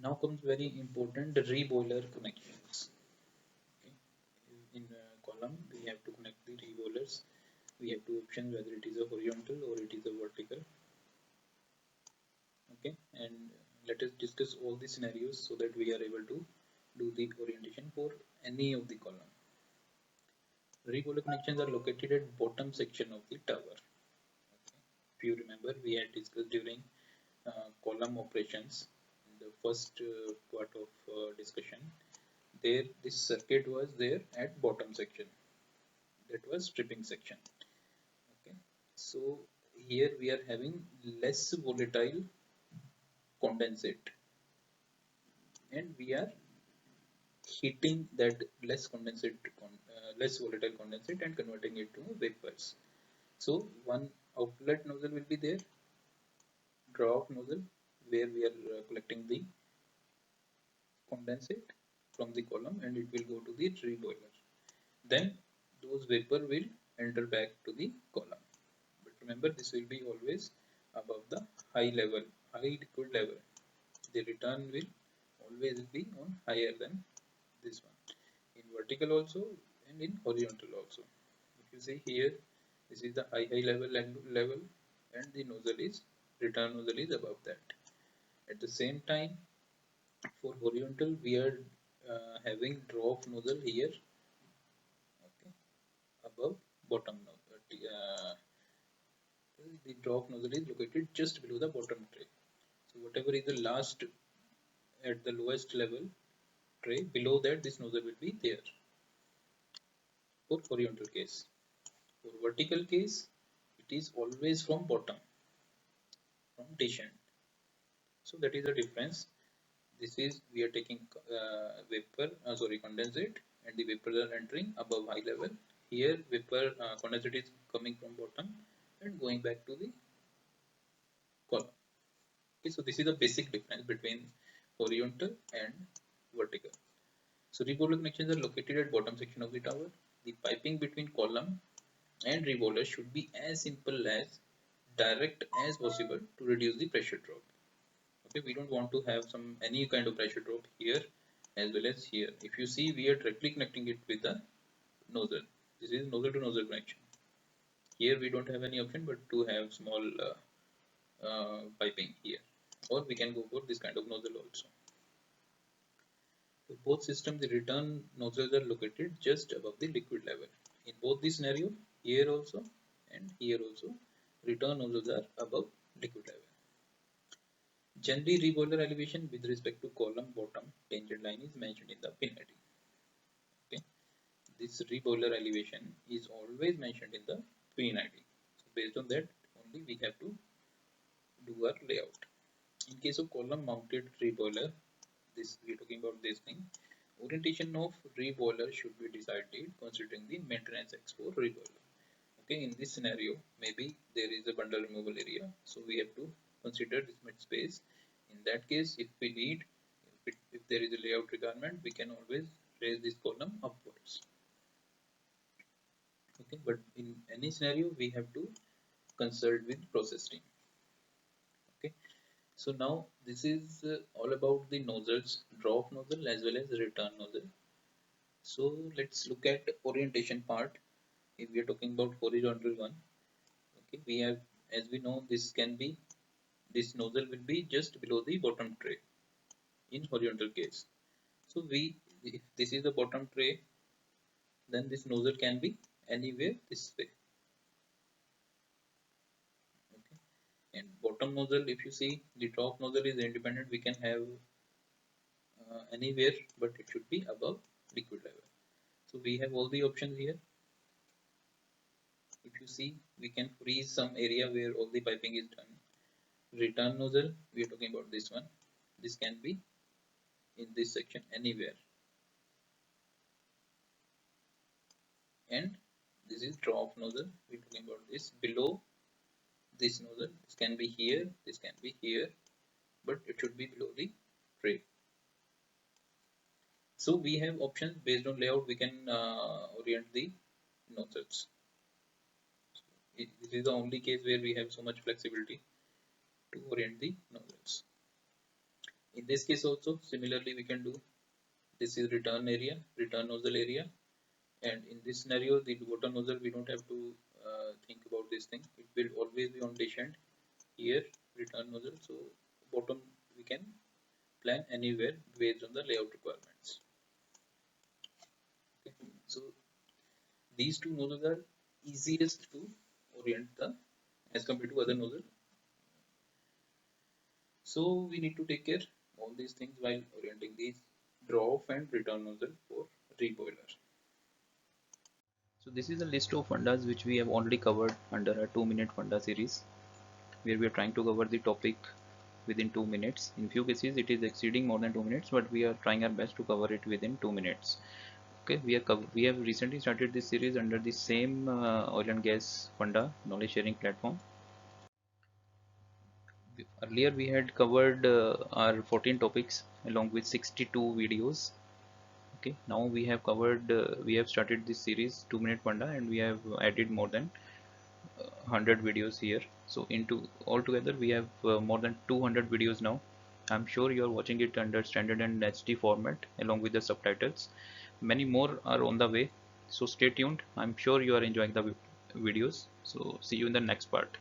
Now comes very important reboiler connections. Okay. In column, we have to connect the reboilers. We have two options whether it is a horizontal or it is a vertical. Okay, and let us discuss all the scenarios so that we are able to do the orientation for any of the column. Reboiler connections are located at bottom section of the tower. Okay. If you remember, we had discussed during column operations in the first part of discussion. There, this circuit was there at bottom section. That was stripping section. Okay, so here we are having less volatile condensate, and we are heating that less volatile condensate and converting it to vapors. So one outlet nozzle will be there, draw off nozzle, where we are collecting the condensate from the column and it will go to the reboiler. Then those vapor will enter back to the column. But remember, this will be always above the high level, high liquid level. The return will always be on higher than this one. In vertical also and in horizontal also. If you see here, this is the high level and the nozzle is return nozzle is above that. At the same time, for horizontal we are having drop nozzle here, okay, above bottom nozzle. The drop nozzle is located just below the bottom tray. So whatever is the last at the lowest level tray, below that this nozzle will be there for horizontal case. For vertical case, it is always from bottom, from dish end. So that is the difference. This is we are taking condensate, and the vapors are entering above high level. Here vapor condensate is coming from bottom and going back to the column. Okay, so this is the basic difference between horizontal and vertical. So reboiler connections are located at bottom section of the tower. The piping between column and reboiler should be as simple as direct as possible to reduce the pressure drop. Okay, we don't want to have some any kind of pressure drop here as well as here. If you see, we are directly connecting it with the nozzle. This is nozzle to nozzle connection. Here we don't have any option but to have small piping here, or we can go for this kind of nozzle also. For both systems, the return nozzles are located just above the liquid level. In both the scenario, here also and here also, return nozzles are above liquid level. Generally, reboiler elevation with respect to column bottom tangent line is mentioned in the pin heading. Okay, this reboiler elevation is always mentioned in the pin heading. So based on that, only we have to do our layout. In case of column mounted reboiler, this we are talking about this thing. Orientation of reboiler should be decided considering the maintenance X for reboiler. Okay, in this scenario, maybe there is a bundle removal area, so we have to consider this mid space. In that case, if we need, if there is a layout requirement, we can always raise this column upwards. Okay, but in any scenario, we have to consult with process team. Okay, so now this is all about the nozzles, drop nozzle as well as return nozzle. So let's look at orientation part. If we are talking about horizontal one, okay, we have, as we know, this nozzle will be just below the bottom tray in horizontal case. So if this is the bottom tray, then this nozzle can be anywhere this way. Okay, and bottom nozzle, if you see, the top nozzle is independent. We can have anywhere, but it should be above liquid level. So we have all the options here. If you see, we can freeze some area where all the piping is done. Return nozzle, we are talking about this one. This can be in this section anywhere. And this is drop nozzle, we are talking about this below this nozzle. This can be here, this can be here, but it should be below the tray. So we have options based on layout. We can orient the nozzles. So this is the only case where we have so much flexibility to orient the nozzles. In this case also similarly we can do, this is return area, return nozzle area, and in this scenario the water nozzle we don't have to think about this thing, it will always be on dish end. Here return nozzle, so bottom we can plan anywhere based on the layout requirements. Okay. So these two nozzles are easiest to orient the as compared to other nozzle. So we need to take care all these things while orienting these draw off and return nozzle for reboiler. So this is a list of fundas which we have already covered under a 2-minute funda series, where we are trying to cover the topic within 2 minutes. In few cases it is exceeding more than 2 minutes, but we are trying our best to cover it within 2 minutes. Okay, we have recently started this series under the same oil and gas funda knowledge sharing platform. Earlier we had covered our 14 topics along with 62 videos. Okay, now we have covered we have started this series 2-minute funda, and we have added more than 100 videos here. So into altogether we have more than 200 videos now. I'm sure you are watching it under standard and HD format along with the subtitles. Many more are on the way, so stay tuned. I'm sure you are enjoying the videos. So see you in the next part.